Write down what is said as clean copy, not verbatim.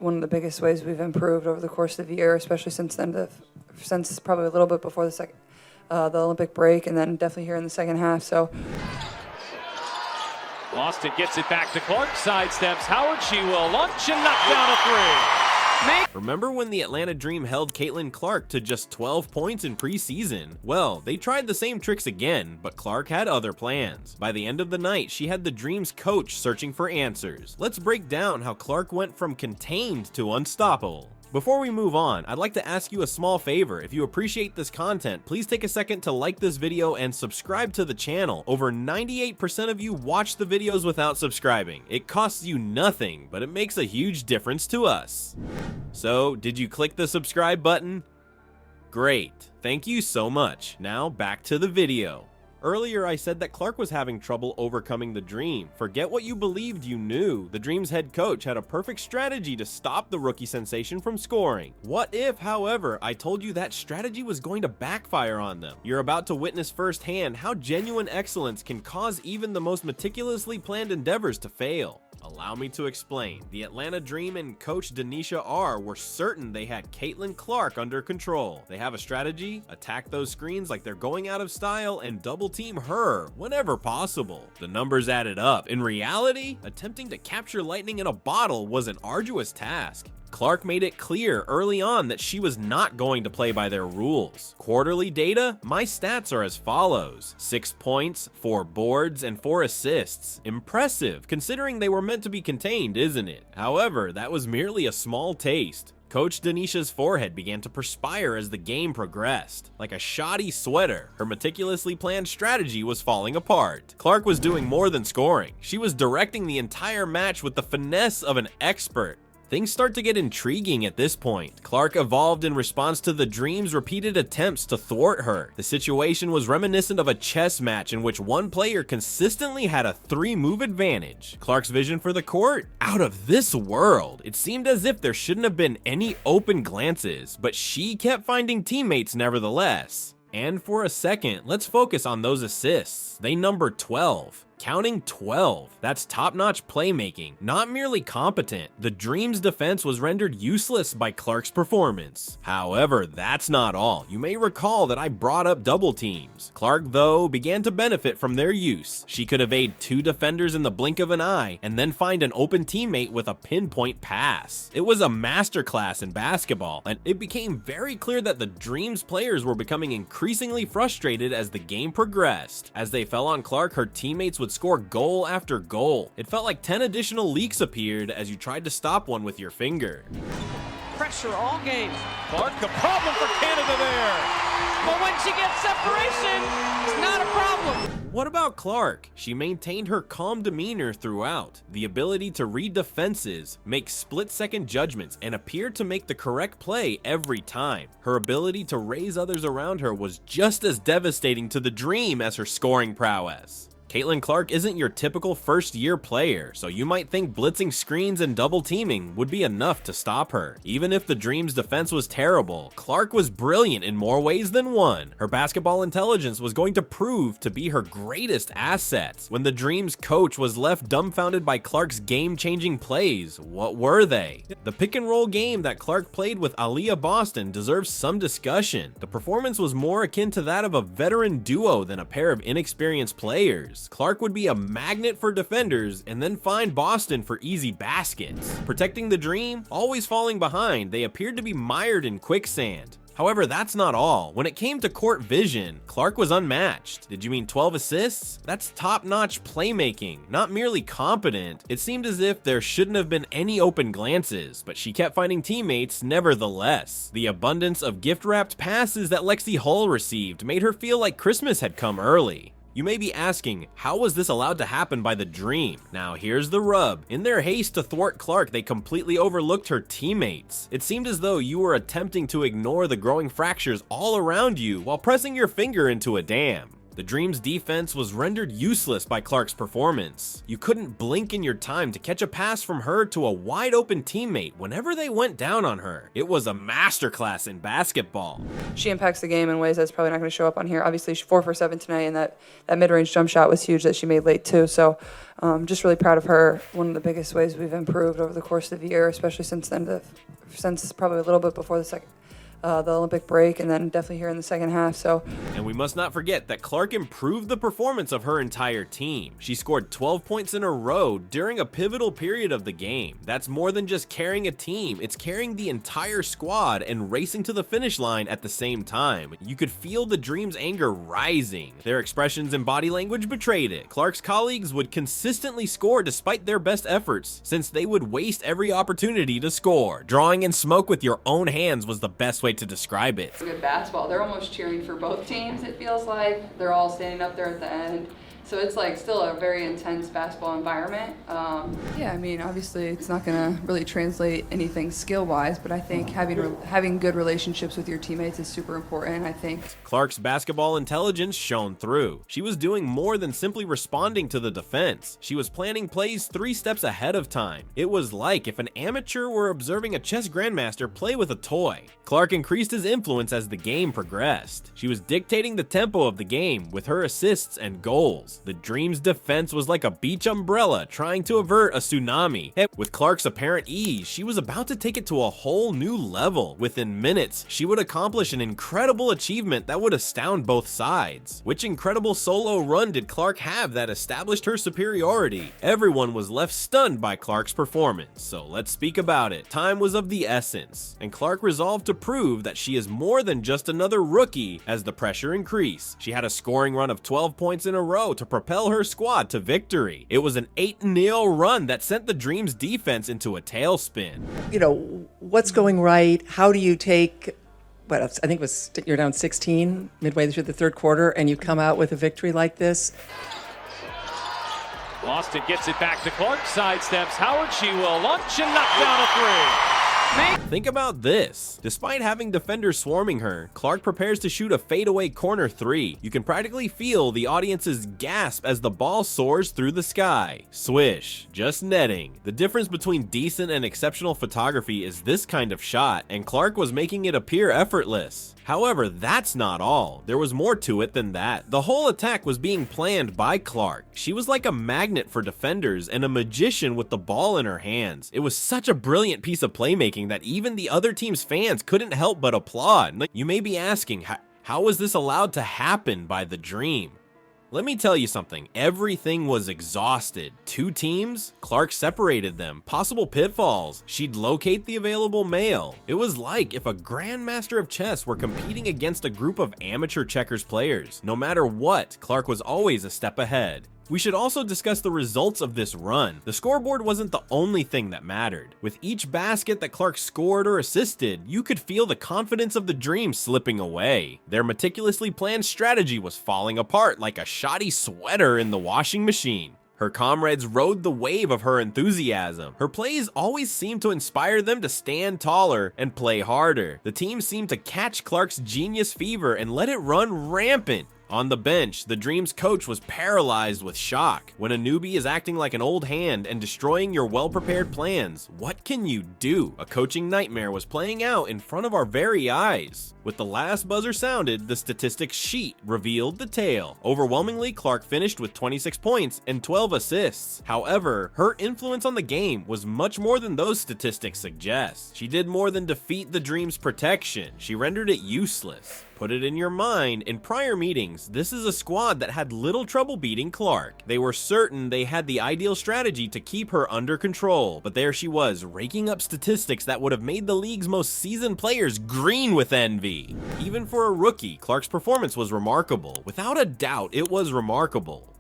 one of the biggest ways we've improved over the course of the year, especially since probably a little bit before the Olympic break, and then definitely here in the second half. So Austin gets it back to Clark, sidesteps Howard. She will launch and knock down a three. Remember when the Atlanta Dream held Caitlin Clark to just 12 points in preseason? Well, they tried the same tricks again, but Clark had other plans. By the end of the night, she had the Dream's coach searching for answers. Let's break down how Clark went from contained to unstoppable. Before we move on, I'd like to ask you a small favor. If you appreciate this content, please take a second to like this video and subscribe to the channel. Over 98% of you watch the videos without subscribing. It costs you nothing, but it makes a huge difference to us. So, did you click the subscribe button? Great, thank you so much. Now back to the video. Earlier, I said that Clark was having trouble overcoming the Dream. Forget what you believed you knew. The Dream's head coach had a perfect strategy to stop the rookie sensation from scoring. What if, however, I told you that strategy was going to backfire on them? You're about to witness firsthand how genuine excellence can cause even the most meticulously planned endeavors to fail. Allow me to explain. The Atlanta Dream and coach Denisha R were certain they had Caitlin Clark under control. They have a strategy: attack those screens like they're going out of style and double team her whenever possible. The numbers added up. In reality, attempting to capture lightning in a bottle was an arduous task. Clark made it clear early on that she was not going to play by their rules. Quarterly data? My stats are as follows: 6 points, 4 boards, and 4 assists. Impressive, considering they were meant to be contained, isn't it? However, that was merely a small taste. Coach Denisha's forehead began to perspire as the game progressed. Like a shoddy sweater, her meticulously planned strategy was falling apart. Clark was doing more than scoring. She was directing the entire match with the finesse of an expert. Things start to get intriguing at this point. Clark evolved in response to the Dream's repeated attempts to thwart her. The situation was reminiscent of a chess match in which one player consistently had a 3-move advantage. Clark's vision for the court? Out of this world. It seemed as if there shouldn't have been any open glances, but she kept finding teammates nevertheless. And for a second, let's focus on those assists. They number 12. Counting 12. That's top-notch playmaking, not merely competent. The Dream's defense was rendered useless by Clark's performance. However, that's not all. You may recall that I brought up double teams. Clark, though, began to benefit from their use. She could evade 2 defenders in the blink of an eye and then find an open teammate with a pinpoint pass. It was a masterclass in basketball, and it became very clear that the Dream's players were becoming increasingly frustrated as the game progressed. As they fell on Clark, her teammates would score goal after goal. It felt like 10 additional leaks appeared as you tried to stop one with your finger. Pressure all game. Clark, a problem for Canada there. But when she gets separation, it's not a problem. What about Clark? She maintained her calm demeanor throughout. The ability to read defenses, make split-second judgments, and appear to make the correct play every time. Her ability to raise others around her was just as devastating to the Dream as her scoring prowess. Caitlin Clark isn't your typical first-year player, so you might think blitzing screens and double teaming would be enough to stop her. Even if the Dream's defense was terrible, Clark was brilliant in more ways than one. Her basketball intelligence was going to prove to be her greatest asset. When the Dream's coach was left dumbfounded by Clark's game-changing plays, what were they? The pick-and-roll game that Clark played with Aaliyah Boston deserves some discussion. The performance was more akin to that of a veteran duo than a pair of inexperienced players. Clark would be a magnet for defenders and then find Boston for easy baskets. Protecting the Dream, always falling behind, they appeared to be mired in quicksand. However, that's not all. When it came to court vision, Clark was unmatched. Did you mean 12 assists? That's top-notch playmaking, not merely competent. It seemed as if there shouldn't have been any open glances, but she kept finding teammates nevertheless. The abundance of gift-wrapped passes that Lexi Hull received made her feel like Christmas had come early. You may be asking, how was this allowed to happen by the Dream? Now here's the rub. In their haste to thwart Clark, they completely overlooked her teammates. It seemed as though you were attempting to ignore the growing fractures all around you while pressing your finger into a dam. The Dream's defense was rendered useless by Clark's performance. You couldn't blink in your time to catch a pass from her to a wide open teammate whenever they went down on her. It was a masterclass in basketball. She impacts the game in ways that's probably not going to show up on here. Obviously, she's 4 for 7 tonight, and that mid-range jump shot was huge that she made late too. So just really proud of her. One of the biggest ways we've improved over the course of the year, especially since probably a little bit before the Olympic break, and then definitely here in the second half. And we must not forget that Clark improved the performance of her entire team. She scored 12 points in a row during a pivotal period of the game. That's more than just carrying a team, it's carrying the entire squad and racing to the finish line at the same time. You could feel the Dream's anger rising. Their expressions and body language betrayed it. Clark's colleagues would consistently score despite their best efforts, since they would waste every opportunity to score. Drawing in smoke with your own hands was the best way to describe it. Good basketball. They're almost cheering for both teams, it feels like. They're all standing up there at the end. So it's like still a very intense basketball environment. Yeah, I mean, obviously it's not going to really translate anything skill-wise, but I think having good relationships with your teammates is super important, I think. Clark's basketball intelligence shone through. She was doing more than simply responding to the defense. She was planning plays 3 steps ahead of time. It was like if an amateur were observing a chess grandmaster play with a toy. Clark increased his influence as the game progressed. She was dictating the tempo of the game with her assists and goals. The Dream's defense was like a beach umbrella trying to avert a tsunami. With Clark's apparent ease, she was about to take it to a whole new level. Within minutes, she would accomplish an incredible achievement that would astound both sides. Which incredible solo run did Clark have that established her superiority? Everyone was left stunned by Clark's performance, so let's speak about it. Time was of the essence, and Clark resolved to prove that she is more than just another rookie as the pressure increased. She had a scoring run of 12 points in a row to propel her squad to victory. It was an 8-0 run that sent the Dream's defense into a tailspin. You know, what's going right? How do you take, I think it was, you're down 16 midway through the third quarter, and you come out with a victory like this? Austin gets it back to Clark, sidesteps Howard. She will launch and knock down a 3. Think about this. Despite having defenders swarming her, Clark prepares to shoot a fadeaway corner 3. You can practically feel the audience's gasp as the ball soars through the sky. Swish, just netting. The difference between decent and exceptional photography is this kind of shot, and Clark was making it appear effortless. However, that's not all. There was more to it than that. The whole attack was being planned by Clark. She was like a magnet for defenders and a magician with the ball in her hands. It was such a brilliant piece of playmaking that even the other team's fans couldn't help but applaud. You may be asking, how was this allowed to happen by the Dream? Let me tell you something, everything was exhausted. 2 teams, Clark separated them. Possible pitfalls, she'd locate the available male. It was like if a grandmaster of chess were competing against a group of amateur checkers players. No matter what, Clark was always a step ahead. We should also discuss the results of this run. The scoreboard wasn't the only thing that mattered. With each basket that Clark scored or assisted, you could feel the confidence of the Dream slipping away. Their meticulously planned strategy was falling apart like a shoddy sweater in the washing machine. Her comrades rode the wave of her enthusiasm. Her plays always seemed to inspire them to stand taller and play harder. The team seemed to catch Clark's genius fever and let it run rampant. On the bench, the Dream's coach was paralyzed with shock. When a newbie is acting like an old hand and destroying your well-prepared plans, what can you do? A coaching nightmare was playing out in front of our very eyes. With the last buzzer sounded, the statistics sheet revealed the tale. Overwhelmingly, Clark finished with 26 points and 12 assists. However, her influence on the game was much more than those statistics suggest. She did more than defeat the Dream's protection. She rendered it useless. Put it in your mind, in prior meetings, this is a squad that had little trouble beating Clark. They were certain they had the ideal strategy to keep her under control, but there she was, raking up statistics that would have made the league's most seasoned players green with envy. Even for a rookie, Clark's performance was remarkable. Without a doubt, it was remarkable.